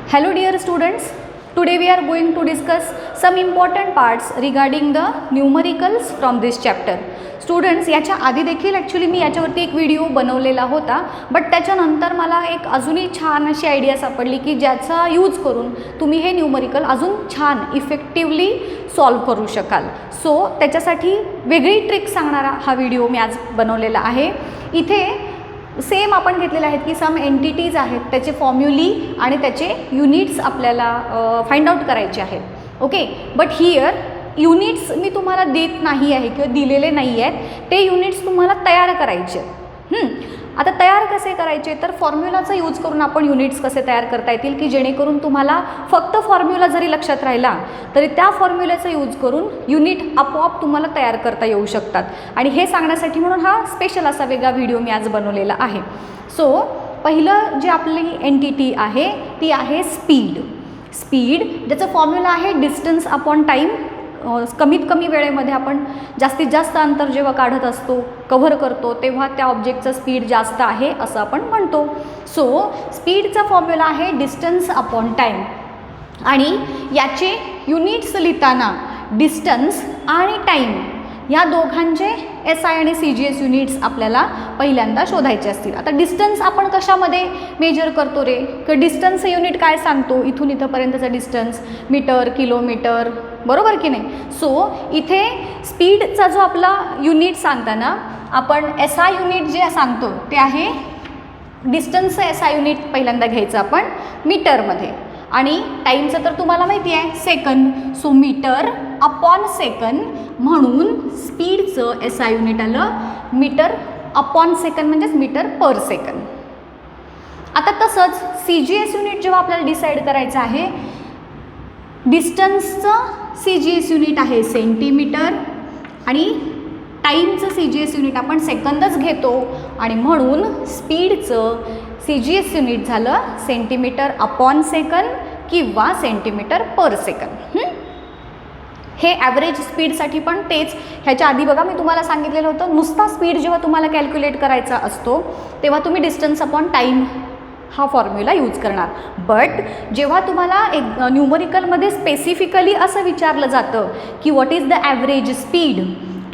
Hello dear students, today we are going to discuss some important parts regarding the numericals from this chapter. Students, याच्या आधी देखील actually मी याच्यावरती एक video बनवलेला होता, बट त्याच्यानंतर मला एक अजूनही छान अशी आयडिया सापडली की ज्याचा यूज करून तुम्ही हे न्यूमरिकल अजून छान इफेक्टिवली सॉल्व करू शकाल. सो त्याच्यासाठी वेगळी ट्रिक सांगणारा हा व्हिडिओ मी आज बनवलेला आहे. इथे सेम आपण घेतलेले आहेत की सम एंटिटीज आहेत, त्याचे फॉर्म्युली आणि त्याचे युनिट्स आपल्याला फाइंड आउट करायचे आहेत. ओके, बट हिअर युनिट्स मी तुम्हाला देत नाही आहे किंवा दिलेले नाही आहेत, ते युनिट्स तुम्हाला तयार करायचे. आता तयार कसे करायचे, तर फॉर्म्युलाचा यूज करून आपण युनिट्स कसे तयार करता येतील की जेणेकरून तुम्हाला फक्त फॉर्म्युला जरी लक्षात राहिला तरी त्या फॉर्म्युल्याचा यूज करून युनिट आपोआप तुम्हाला तयार करता येऊ शकतात. आणि हे सांगण्यासाठी म्हणून हा स्पेशल असा वेगळा व्हिडिओ मी आज बनवलेला आहे. सो पहिलं जे आपली एंटिटी आहे ती आहे स्पीड. ज्याचं फॉर्म्युला आहे डिस्टन्स अपॉन टाईम. कमीत कमी वेळेमध्ये आपण जास्तीत जास्त अंतर जेव्हा काढत असतो, कव्हर करतो, तेव्हा त्या ऑब्जेक्टचं स्पीड जास्त आहे असं आपण म्हणतो. सो स्पीडचा फॉर्म्युला आहे डिस्टन्स अपॉन टाईम. आणि याचे युनिट्स लिहिताना डिस्टन्स आणि टाईम या दोघांचे SI आणि CGS युनिट्स आपल्याला पहिल्यांदा शोधायचे असतील. आता डिस्टन्स आपण कशामध्ये मेजर करतो रे, की डिस्टन्सचं युनिट काय सांगतो, इथून इथंपर्यंतचा डिस्टन्स मीटर, किलोमीटर, बरोबर की नाही. सो इथे स्पीडचा जो आपला युनिट सांगताना आपण SI युनिट जे सांगतो ते आहे डिस्टन्सचं SI युनिट पहिल्यांदा घ्यायचं आपण मीटरमध्ये. आणि टाईमचं तर तुम्हाला माहिती आहे second. So metre upon second, म्हणून स्पीडचं SI युनिट आलं मीटर अपॉन सेकंद म्हणजेच मीटर पर सेकंद. आता तसंच CGS युनिट जेव्हा आपल्याला डिसाईड करायचं आहे, डिस्टन्सचं CGS युनिट आहे सेंटीमीटर आणि टाईमचं CGS युनिट आपण सेकंदच घेतो आणि म्हणून स्पीडचं CGS युनिट झालं सेंटीमीटर अपॉन सेकंद किंवा सेंटीमीटर पर सेकंद. हे ॲव्हरेज स्पीडसाठी पण तेच. ह्याच्या आधी बघा मी तुम्हाला सांगितलेलं होतं, नुसता स्पीड जेव्हा तुम्हाला कॅल्क्युलेट करायचा असतो तेव्हा तुम्ही डिस्टन्स अपॉन टाईम हा फॉर्म्युला यूज करणार. बट जेव्हा तुम्हाला एक न्यूमरिकलमध्ये स्पेसिफिकली असं विचारलं जातं की what is the average speed,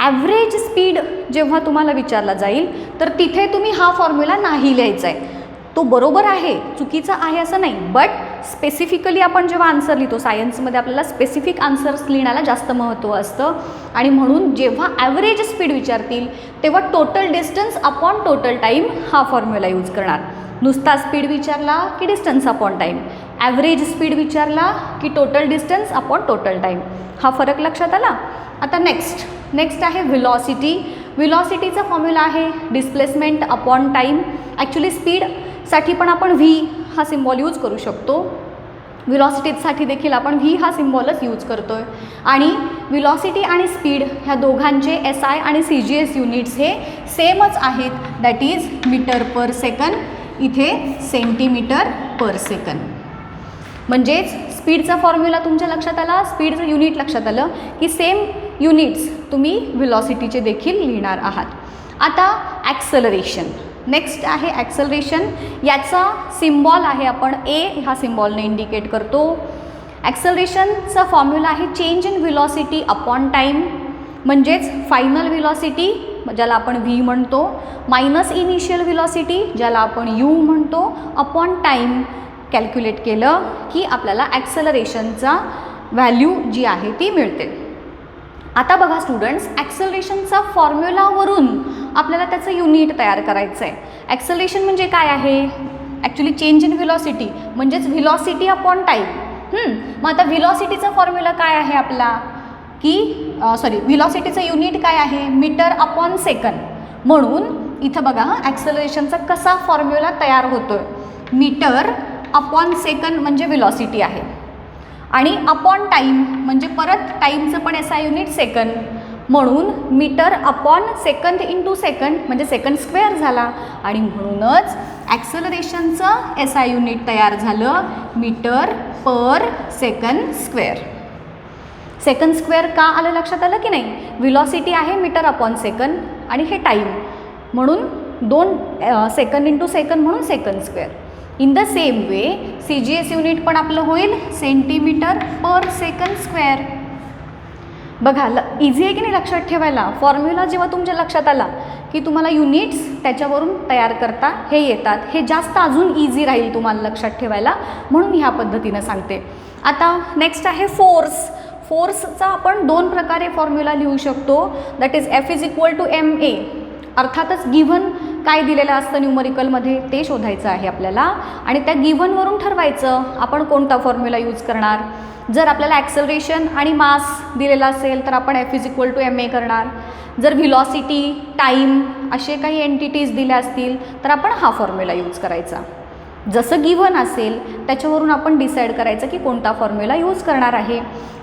average speed जेव्हा तुम्हाला विचारला जाईल तर तिथे तुम्ही हा फॉर्म्युला नाही लिहायचा आहे. तो बरोबर आहे, चुकीचा आहे असं नाही, बट स्पेसिफिकली आपण जेव्हा आन्सर लिहितो, सायन्समध्ये आपल्याला स्पेसिफिक आन्सर्स लिहिण्याला जास्त महत्त्व असतं. आणि म्हणून जेव्हा ॲव्हरेज स्पीड विचारतील तेव्हा total distance upon total time हा फॉर्म्युला यूज करणार. नुसता स्पीड विचारला की distance upon time, average speed विचारला की total distance upon total time. हा फरक लक्षात आला. आता नेक्स्ट आहे व्हेलॉसिटी. व्हेलॉसिटीचा फॉर्म्युला आहे डिस्प्लेसमेंट अपॉन टाईम. ॲक्च्युली स्पीडसाठी पण आपण V हा सिम्बॉल यूज करू शकतो, व्हेलॉसिटीसाठी देखील आपण V हा सिम्बॉलच यूज करतो आहे. आणि व्हेलॉसिटी आणि स्पीड ह्या दोघांचे SI आणि CGS युनिट्स हे सेमच आहेत, that is metre per second, इथे सेंटीमीटर पर सेकंद. म्हणजेच स्पीडचा फॉर्म्युला तुमच्या लक्षात आला, स्पीडचं युनिट लक्षात आलं की सेम युनिट्स तुम्ही व्हेलॉसिटीचे देखील लिहिणार आहात. आता ॲक्सलरेशन. नेक्स्ट आहे ॲक्सलरेशन. याचा सिम्बॉल आहे आपण A ह्या सिम्बॉलने इंडिकेट करतो. ॲक्सलरेशनचा फॉर्म्युला आहे change in velocity upon time, म्हणजेच फायनल व्हेलॉसिटी ज्याला आपण V म्हणतो, मायनस इनिशियल व्हेलॉसिटी ज्याला आपण U म्हणतो, अपॉन टाईम कॅल्क्युलेट केलं की आपल्याला ॲक्सलरेशनचा व्हॅल्यू जी आहे ती मिळते. आता बघा स्टुडंट्स, ॲक्सलरेशनचा फॉर्म्युलावरून आपल्याला त्याचं युनिट तयार करायचं आहे. ॲक्सलरेशन म्हणजे काय आहे, ॲक्च्युली चेंज इन व्हेलॉसिटी म्हणजेच व्हेलॉसिटी अपॉन टाईम. मग आता व्हेलॉसिटीचा फॉर्म्युला काय आहे आपला की व्हेलॉसिटीचं युनिट काय आहे, मीटर अपॉन सेकंद. म्हणून इथं बघा ॲक्सलरेशनचा कसा फॉर्म्युला तयार होतो आहे, मीटर अपॉन सेकंद म्हणजे व्हेलॉसिटी आहे आणि अपॉन टाईम म्हणजे परत टाईमचं पण SI युनिट सेकंद, म्हणून metre upon second into second म्हणजे सेकंड स्क्वेअर झाला. आणि म्हणूनच ॲक्सलरेशनचं SI युनिट तयार झालं metre per second square. Second square का आलं लक्षात आलं की नाही, व्हेलॉसिटी आहे मीटर अपॉन सेकंद आणि हे टाईम, म्हणून 2 सेकंद इंटू सेकंद म्हणून second square. In the same way CGS unit पण आपलं होईल सेंटीमीटर पर सेकंड स्क्वेअर. बघा इझी आहे की नाही लक्षात ठेवायला. फॉर्म्युला जेव्हा तुमच्या लक्षात आला की तुम्हाला युनिट्स त्याच्यावरून तयार करता हे येतात, हे जास्त अजून इझी राहील तुम्हाला लक्षात ठेवायला, म्हणून ह्या पद्धतीनं सांगते. आता नेक्स्ट आहे फोर्स. फोर्सचा आपण दोन प्रकारे फॉर्म्युला लिहू शकतो, that is F is equal to MA. अर्थातच गिव्हन काय दिलेलं असतं न्यूमरिकलमध्ये ते शोधायचं आहे आपल्याला, आणि त्या गिव्हनवरून ठरवायचं आपण कोणता फॉर्म्युला यूज करणार. जर आपल्याला ॲक्सेलरेशन आणि मास दिलेला असेल तर आपण F is equal to MA करणार. जर व्हिलॉसिटी, टाईम असे काही एंटिटीज दिल्या असतील तर आपण हा फॉर्म्युला यूज करायचा. जसं गिव्हन असेल त्याच्यावरून आपण डिसाईड करायचं की कोणता फॉर्म्युला यूज करणार आहे.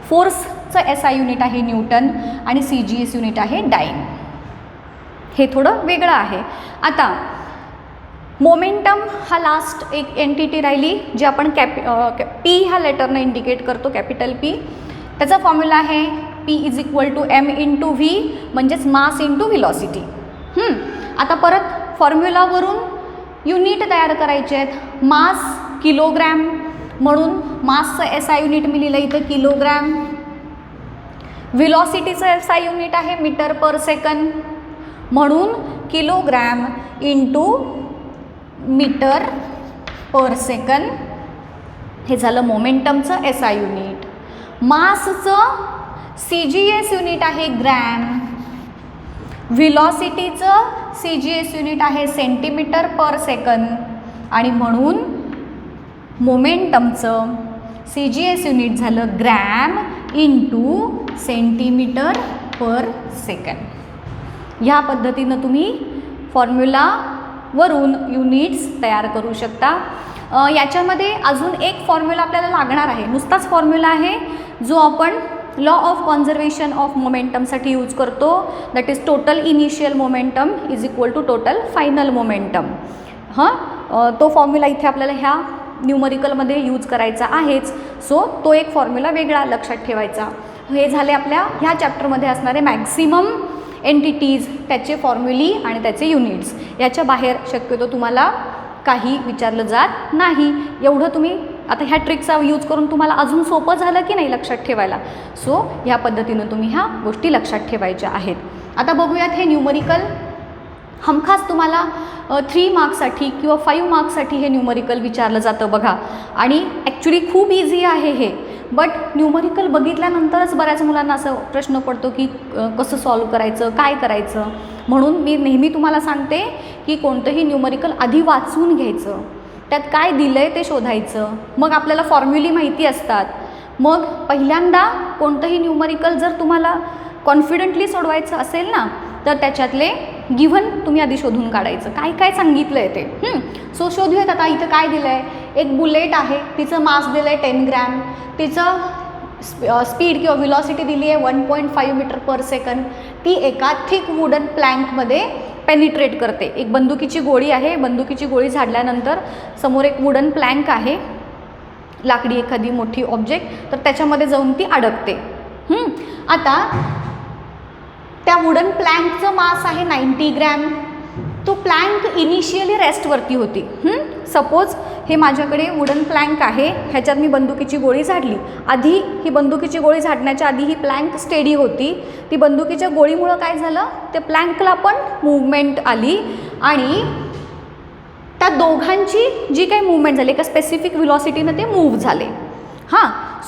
फोर्सचं SI युनिट आहे न्यूटन आणि CGS युनिट आहे डाईन. हे थोडं वेगळं आहे. आता मोमेंटम हा लास्ट एक एंटिटी राहिली जी आपण P ह्या लेटरनं इंडिकेट करतो, कॅपिटल P. त्याचा फॉर्म्युला आहे P is equal to M into V, म्हणजेच मास इंटू व्हिलॉसिटी. आता परत फॉर्म्युलावरून युनिट तयार करायचे आहेत. मास किलोग्रॅम, म्हणून मासचं SI युनिट मी लिहिलं इथं किलोग्रॅम. व्हिलॉसिटीचं SI युनिट आहे मीटर पर सेकंड, म्हणून kilogram into metre per second. हे झालं मोमेंटमचं SI युनिट. मासचं CGS युनिट आहे ग्रॅम. व्हिलॉसिटीचं CGS युनिट आहे सेंटीमीटर पर सेकंड, आणि म्हणून मोमेंटमचं CGS युनिट झालं ग्रॅम इंटू सेंटीमीटर पर सेकंड. ह्या पद्धतीनं तुम्ही फॉर्म्युलावरून युनिट्स तयार करू शकता. याच्यामध्ये अजून एक फॉर्म्युला आपल्याला लागणार आहे. नुसताच फॉर्म्युला आहे जो आपण लॉ ऑफ कॉन्झर्वेशन ऑफ मोमेंटमसाठी यूज करतो, that is total initial momentum is equal to total final momentum. तो फॉर्म्युला इथे आपल्याला ह्या न्यूमरिकलमध्ये यूज करायचा आहेच. सो तो एक फॉर्म्युला वेगळा लक्षात ठेवायचा. हे झाले आपल्या ह्या चॅप्टरमध्ये असणारे मॅक्सिमम एंटिटीज, त्याचे फॉर्म्युली आणि त्याचे युनिट्स. याच्या बाहेर शक्यतो तुम्हाला काही विचारलं जात नाही. एवढं तुम्ही आता ह्या ट्रिकचा यूज करून तुम्हाला अजून सोपं झालं की नाही लक्षात ठेवायला. सो ह्या पद्धतीनं तुम्ही ह्या गोष्टी लक्षात ठेवायच्या आहेत. आता बघूयात हे न्यूमरिकल. हमखास तुम्हाला 3 मार्क्ससाठी किंवा 5 मार्क्ससाठी हे न्यूमरिकल विचारलं जातं बघा. आणि ॲक्च्युली खूप इझी आहे हे, बट न्यूमरिकल बघितल्यानंतरच बऱ्याच मुलांना असं प्रश्न पडतो की कसं सॉल्व करायचं, काय करायचं. म्हणून मी नेहमी तुम्हाला सांगते की कोणतंही न्यूमरिकल आधी वाचून घ्यायचं, त्यात काय दिलं आहे ते शोधायचं. मग आपल्याला फॉर्म्युली माहिती असतात. मग पहिल्यांदा कोणतंही न्यूमरिकल जर तुम्हाला कॉन्फिडंटली सोडवायचं असेल ना, तर त्याच्यातले गिव्हन तुम्ही आधी शोधून काढायचं, काय काय सांगितलं आहे ते. सो शोधूयात. आता इथं काय दिलं आहे, एक बुलेट आहे, तिचं मास दिलं आहे 10 ग्रॅम, तिचं स्पीड किंवा व्हिलॉसिटी दिली आहे 1.5 मीटर पर सेकंड. ती एका थिक वुडन प्लँकमध्ये पेनिट्रेट करते. एक बंदुकीची गोळी आहे, बंदुकीची गोळी झाडल्यानंतर समोर एक वुडन प्लँक आहे, लाकडी एखादी मोठी ऑब्जेक्ट, तर त्याच्यामध्ये जाऊन ती अडकते. आता त्या वुडन प्लँकचं मास आहे 90 ग्रॅम. तो प्लँक इनिशियली रेस्टवरती होती. सपोज हे माझ्याकडे वुडन प्लँक आहे, ह्याच्यात मी बंदुकीची गोळी झाडली. आधी ही बंदुकीची गोळी झाडण्याच्या आधी ही प्लँक स्टेडी होती. ती बंदुकीच्या गोळीमुळं काय झालं, त्या प्लँकला पण मूवमेंट आली आणि त्या दोघांची जी काही मूवमेंट झाली एका स्पेसिफिक व्हिलॉसिटीनं ते मूव्ह झाले.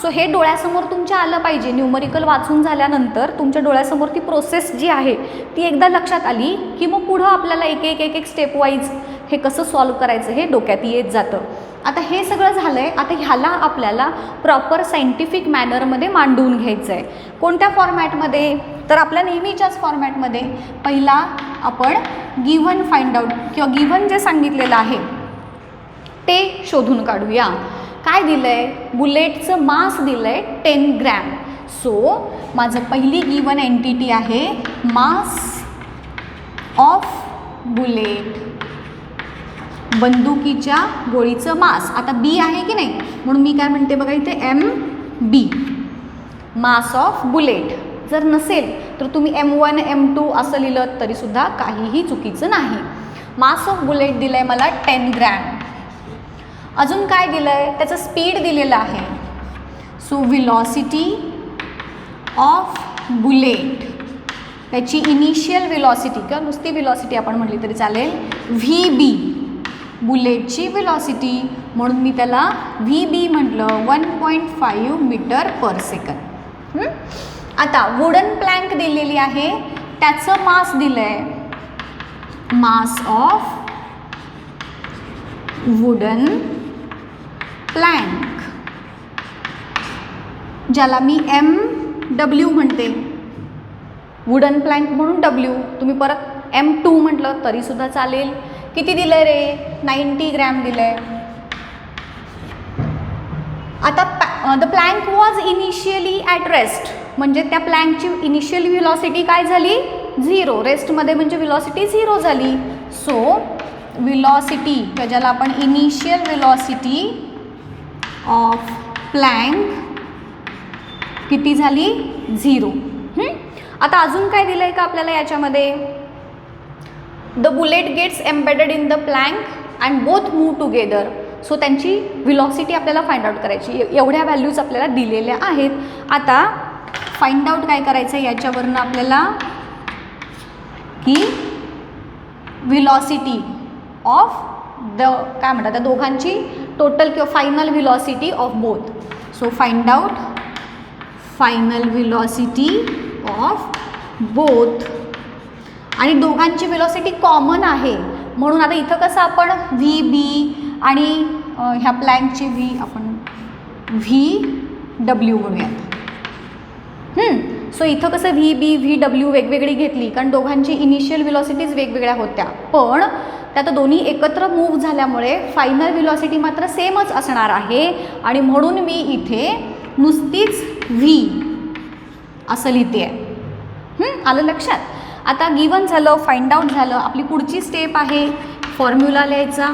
सो हे डोळ्यासमोर तुमच्या आलं पाहिजे. न्यूमरिकल वाचून झाल्यानंतर तुमच्या डोळ्यासमोर ती प्रोसेस जी आहे ती एकदा लक्षात आली की मग पुढं आपल्याला एक स्टेप वाईज हे कसं सॉल्व करायचं हे डोक्यात येत जातं. आता हे सगळं झालं आहे. आता ह्याला आपल्याला प्रॉपर सायंटिफिक मॅनरमध्ये मांडून घ्यायचं आहे. कोणत्या फॉर्मॅटमध्ये, तर आपल्या नेहमीच्याच फॉर्मॅटमध्ये. पहिला आपण गिव्हन फाइंड आउट किंवा गिव्हन जे सांगितलेलं आहे ते शोधून काढूया. काय दिलं आहे, बुलेटचं मास दिलं आहे 10 ग्रॅम. सो माझं पहिली गिव्हन एंटिटी आहे मास ऑफ बुलेट, बंदुकीच्या गोळीचं मास. आता बी आहे की नाही, म्हणून मी काय म्हणते बघा इथे MB, मास ऑफ बुलेट. जर नसेल तर तुम्ही M1 M2 असं लिहिलं तरीसुद्धा काहीही चुकीचं नाही. मास ऑफ बुलेट दिलं आहे मला 10 ग्रॅम. अजून काय दिलं आहे, त्याचं स्पीड दिलेलं आहे. सो व्हिलॉसिटी ऑफ बुलेट, त्याची इनिशियल व्हिलॉसिटी किंवा नुसती व्हिलॉसिटी आपण म्हटली तरी चालेल, व्ही बी, बुलेटची व्हिलॉसिटी, म्हणून मी त्याला व्ही बी म्हटलं, 1.5 मीटर पर सेकंड. आता वुडन प्लँक दिलेली आहे, त्याचं मास दिलं आहे, मास ऑफ वुडन प्लँक, ज्याला मी MW म्हणते, वुडन प्लँक म्हणून W, तुम्ही परत M2 म्हटलं तरीसुद्धा चालेल. किती दिलं आहे रे, 90 ग्रॅम दिलं आहे. आता the plank was initially at rest, म्हणजे त्या प्लँकची इनिशियल व्हिलॉसिटी काय झाली, 0. रेस्टमध्ये म्हणजे व्हिलॉसिटी 0 झाली. सो व्हिलॉसिटी किंवा ज्याला आपण इनिशियल व्हिलॉसिटी ऑफ प्लँक किती झाली, 0. आता अजून काय दिलं आहे का आपल्याला याच्यामध्ये, the bullet gets embedded in the plank and both move together. So त्यांची व्हिलॉसिटी आपल्याला फाइंड आउट करायची, एवढ्या व्हॅल्यूज आपल्याला दिलेल्या आहेत. आता फाइंड आउट काय करायचं आहे याच्यावरनं आपल्याला, की व्हिलॉसिटी ऑफ द काय म्हणतात त्या दोघांची टोटल किंवा final velocity of both. So find out final velocity of both, आणि दोघांची व्हिलॉसिटी कॉमन आहे म्हणून आता इथं कसं आपण व्ही बी आणि ह्या प्लँकची व्ही आपण VW म्हणूयात. सो इथं कसं VW वेगवेगळी घेतली कारण दोघांची इनिशियल व्हिलॉसिटीज वेगवेगळ्या होत्या, पण त्यात दोन्ही एकत्र मूव्ह झाल्यामुळे फायनल व्हिलॉसिटी मात्र सेमच असणार आहे आणि म्हणून मी इथे नुसतीच V असं लिहिते आहे. आलं लक्षात. आता गिवन झालं, फाइंड आउट झालं, आपली पुढची स्टेप आहे फॉर्म्युला लिहायचा.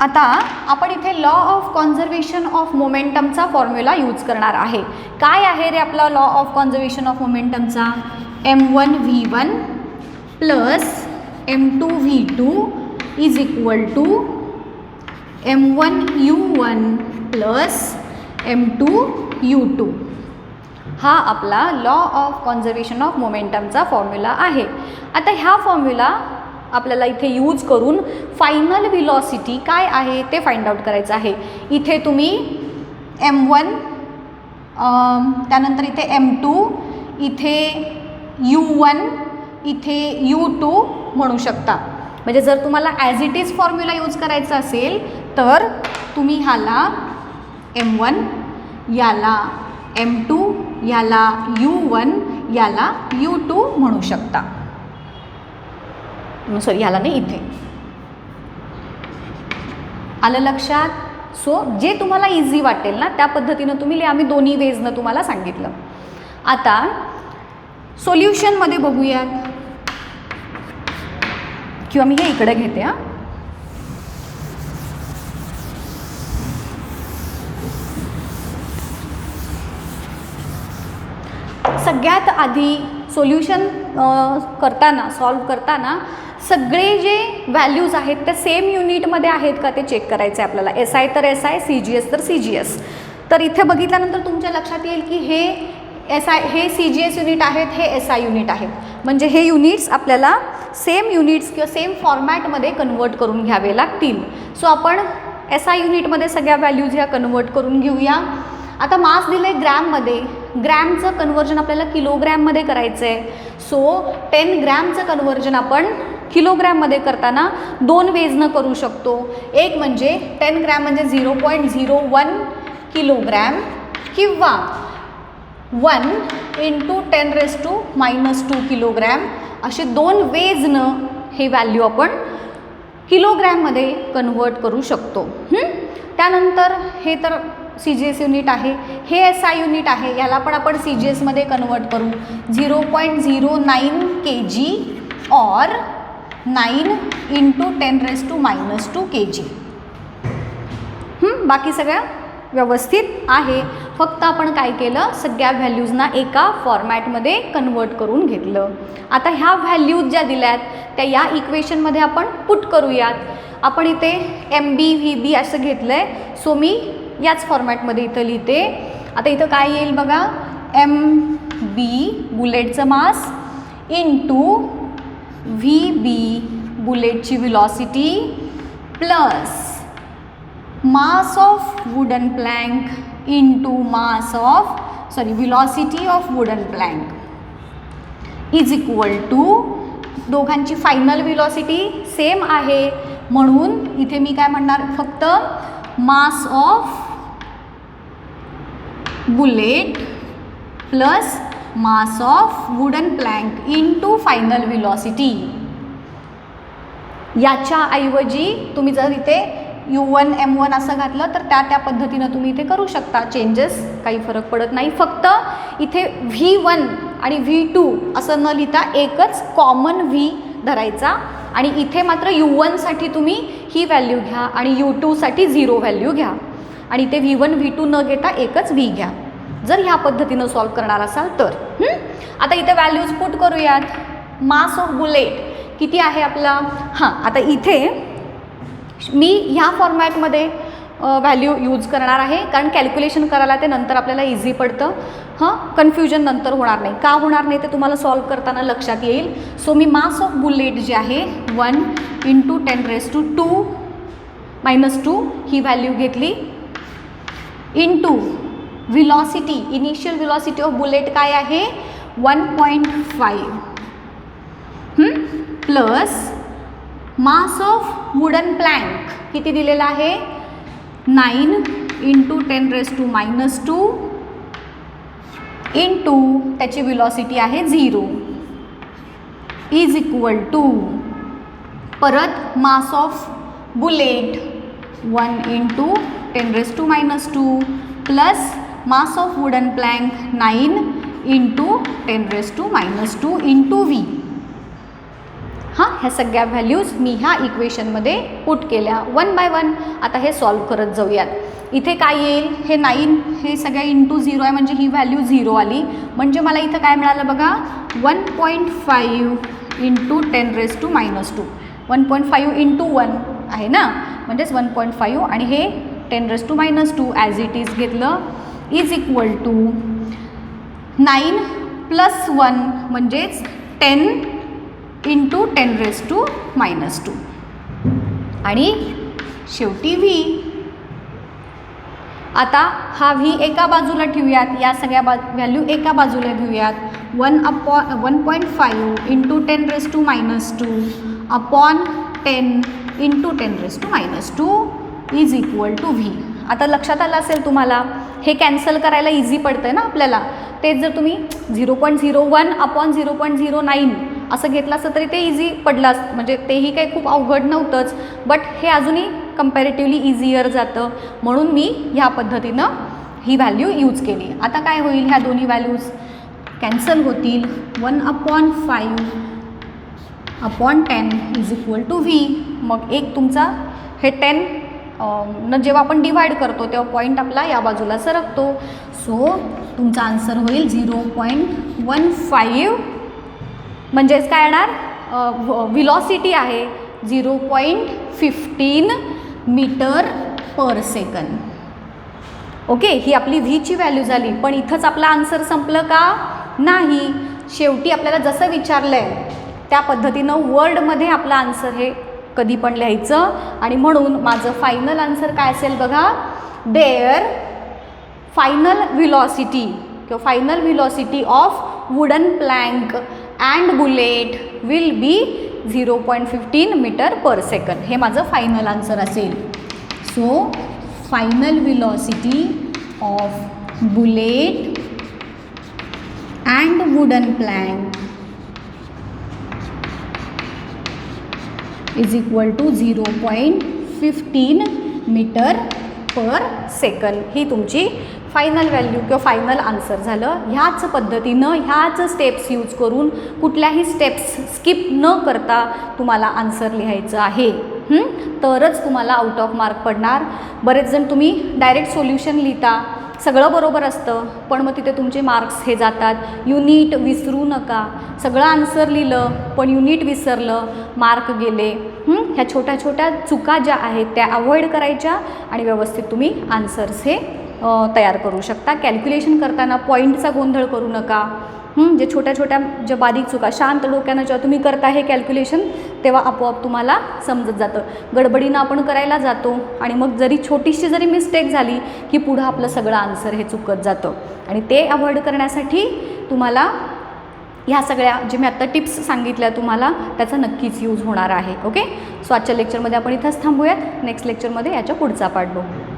आता आपण इथे लॉ ऑफ कॉन्झर्वेशन ऑफ मोमेंटमचा फॉर्म्युला यूज करणार आहे. काय आहे रे आपला लॉ ऑफ कॉन्झर्वेशन ऑफ मोमेंटमचा, M1V1 plus M2V2 is equal to M1U1 plus M2U2. हा आपला लॉ ऑफ कॉन्झर्वेशन ऑफ मोमेंटमचा फॉर्म्युला आहे. आता ह्या फॉर्म्युला आपल्याला इथे यूज करून फायनल व्हिलॉसिटी काय आहे ते फाइंड आउट करायचं आहे. इथे तुम्ही M1 त्यानंतर इथे M2, इथे U1, इथे U2 म्हणू शकता. म्हणजे जर तुम्हाला as it is formula use करायचा असेल तर तुम्ही ह्याला M1, याला M2, याला U1, याला U2 म्हणू शकता. सॉरी ह्याला नाही, इथे. आलं लक्षात. सो जे तुम्हाला इझी वाटेल ना त्या पद्धतीनं तुम्ही लिहा. आम्ही दोन्ही वेजनं तुम्हाला सांगितलं. आता सोल्युशनमध्ये बघूयात, किंवा मी हे इकडे घेते. हां, सगळ्यात आधी सोल्युशन करताना, सॉल्व करताना सगळे जे व्हॅल्यूज आहेत ते सेम युनिटमध्ये आहेत का ते चेक करायचं आहे आपल्याला. SI तर SI, CGS तर CGS. तर इथे बघितल्यानंतर तुमच्या लक्षात येईल की हे CGS युनिट आहेत, हे SI युनिट आहेत. म्हणजे हे युनिट्स आपल्याला सेम युनिट्स किंवा सेम फॉर्मॅटमध्ये कन्वर्ट करून घ्यावे लागतील. सो आपण SI युनिटमध्ये सगळ्या व्हॅल्यूज ह्या कन्वर्ट करून घेऊया. आता मास दिलं आहे ग्रॅममध्ये, ग्रॅमचं कन्वर्जन आपल्याला किलोग्रॅममध्ये करायचं आहे. सो 10 ग्रॅमचं कन्वर्जन आपण किलोग्रॅममध्ये करताना दोन वेजनं करू शकतो. एक म्हणजे 10 ग्रॅम म्हणजे 0.01 किलोग्रॅम किंवा 1 × 10⁻² किलोग्रॅम, असे दोन वेजनं हे व्हॅल्यू आपण किलोग्रॅममध्ये कन्वर्ट करू शकतो. त्यानंतर हे तर CGS युनिट आहे, हे SI युनिट आहे, याला पण आपण CGSमध्ये कन्वर्ट करू. 0.09 kg और 9 × 10⁻² kg. बाकी सगळ्या व्यवस्थित आहे. फक्त आपण काय केलं, सगळ्या व्हॅल्यूजना एका फॉर्मॅटमध्ये कन्वर्ट करून घेतलं. आता ह्या व्हॅल्यूज ज्या दिल्यात त्या या इक्वेशनमध्ये आपण पुट करूयात. आपण इथे MB/VB असं घेतलं आहे, सो मी याच फॉर्मॅटमध्ये इथं लिहिते. आता इथं काय येईल बघा, MB बुलेटचं मास इंटू VB बुलेटची velocity plus mass of wooden plank into velocity of wooden plank is equal to, दोघांची फायनल व्हेलॉसिटी सेम आहे म्हणून इथे मी काय म्हणणार, फक्त mass of bullet plus mass of wooden plank into final velocity. याच्याऐवजी तुम्ही जर इथे U1 M1 असं घातलं तर त्या पद्धतीनं तुम्ही इथे करू शकता, चेंजेस काही फरक पडत नाही. फक्त इथे V1 आणि V2 असं न लिहिता एकच कॉमन V धरायचा आणि इथे मात्र U1साठी तुम्ही ही व्हॅल्यू घ्या आणि U2साठी 0 व्हॅल्यू घ्या आणि इथे V1 V2 न घेता एकच V घ्या, जर ह्या पद्धतीनं सॉल्व करणार असाल तर. आता इथे व्हॅल्यूज पुट करूयात. मास ऑफ बुलेट किती आहे आपला, हां आता इथे मी ह्या फॉर्मॅटमध्ये व्हॅल्यू यूज करणार आहे कारण कॅल्क्युलेशन करायला ते नंतर आपल्याला इझी पडतं. कन्फ्युजन नंतर होणार नाही. का होणार नाही ते तुम्हाला सॉल्व करताना लक्षात येईल. So me mass of bullet जे आहे 1 × 10⁻² ही व्हॅल्यू घेतली into velocity, initial velocity of bullet काय आहे 1.5 plus mass of wooden plank किती दिलेला आहे 9 × 10⁻² इंटू त्याची व्हेलॉसिटी आहे 0 इज इक्वल टू, परत मास of bullet 1 × 10⁻² plus mass of wooden plank 9 × 10⁻² into V. ह्या सगळ्या व्हॅल्यूज मी ह्या इक्वेशनमध्ये पुट केल्या 1 बाय 1. आता हे सॉल्व करत जाऊयात. इथे काय येईल, हे 9 हे सगळ्या इंटू 0 आहे म्हणजे ही व्हॅल्यू 0 आली, म्हणजे मला इथं काय मिळालं बघा 1.5 × 10⁻². 1.5 इंटू 1 आहे ना, म्हणजेच 1.5 आणि हे 10⁻² ॲज इट इज घेतलं इज इक्वल टू 9 + 1 म्हणजेच 10 × 10⁻² आणि शेवटी V. आता हा V एका बाजूला ठेवूयात, या सगळ्या व्हॅल्यू एका बाजूला घेऊयात. 1.5 × 10⁻² upon 10 × 10⁻² is equal to V. आता लक्षात आलं असेल तुम्हाला, हे कॅन्सल करायला इझी पडतं आहे ना आपल्याला. तेच जर तुम्ही 0.01 अपॉन 0.09 असं घेतलं असतं तरी ते इझी पडलं असतं, म्हणजे तेही काही खूप अवघड नव्हतंच, बट हे अजूनही कम्पॅरेटिव्हली इझियर जातं म्हणून मी ह्या पद्धतीनं ही व्हॅल्यू यूज केली. आता काय होईल, ह्या दोन्ही व्हॅल्यूज कॅन्सल होतील. 1/5 upon 10 is equal to V. मग एक तुमचा हे 10 न जेव्हा आपण डिवाइड करतो तेव्हा पॉईंट आपला या बाजूला सरकतो. सो तुमचा आन्सर होईल 0.15 म्हणजेच काय येणार, व्हेलॉसिटी आहे 0.15 मीटर/सेकंद. ओके, ही आपली व्हीची व्हॅल्यू झाली. पण इथंच आपला आन्सर संपलं का, नाही. शेवटी आपल्याला जसं विचारलं आहे त्या पद्धतीनं वर्डमध्ये आपला आन्सर हे कधी पण लिहायचं. आणि म्हणून माझं फायनल आन्सर काय असेल बघा, देअर फायनल व्हेलॉसिटी किंवा final velocity of wooden plank and bullet will be 0.15 metre per second. हे माझं फायनल आन्सर असेल. So final velocity of bullet and wooden plank is equal to 0.15 metre per second. ही तुमची फायनल व्हॅल्यू किंवा फायनल आन्सर झालं. ह्याच पद्धतीनं ह्याच स्टेप्स यूज करून कुठल्याही स्टेप्स स्किप न करता तुम्हाला आन्सर लिहायचं आहे. तरच तुम्हाला आउट ऑफ मार्क पडणार. बरेच जण तुम्ही डायरेक्ट सोल्युशन लिहिता, सगळं बरोबर असतं, पण मग तिथे तुमचे मार्क्स हे जातात. युनिट विसरू नका. सगळं आन्सर लिहिलं पण युनिट विसरलं, मार्क गेले. ह्या छोट्या छोट्या चुका ज्या आहेत त्या अवॉइड करायच्या आणि व्यवस्थित तुम्ही आन्सर्स हे तयार करू शकता. कॅल्क्युलेशन करताना पॉईंटचा गोंधळ करू नका. जे छोट्या छोट्या ज्या बारीक चुका शांत डोक्यानं जेव्हा तुम्ही करता हे कॅल्क्युलेशन, तेव्हा आपोआप तुम्हाला समजत जातं. गडबडीनं आपण करायला जातो आणि मग जरी छोटीशी जरी मिस्टेक झाली की पुढं आपलं सगळं आन्सर हे चुकत जातं. आणि ते अवॉइड करण्यासाठी तुम्हाला ह्या सगळ्या जे मी आत्ता टिप्स सांगितल्या तुम्हाला त्याचा नक्कीच यूज होणार आहे. ओके, सो आजच्या लेक्चरमध्ये आपण इथंच थांबूयात. नेक्स्ट लेक्चरमध्ये याच्या पुढचा पार्ट बघू.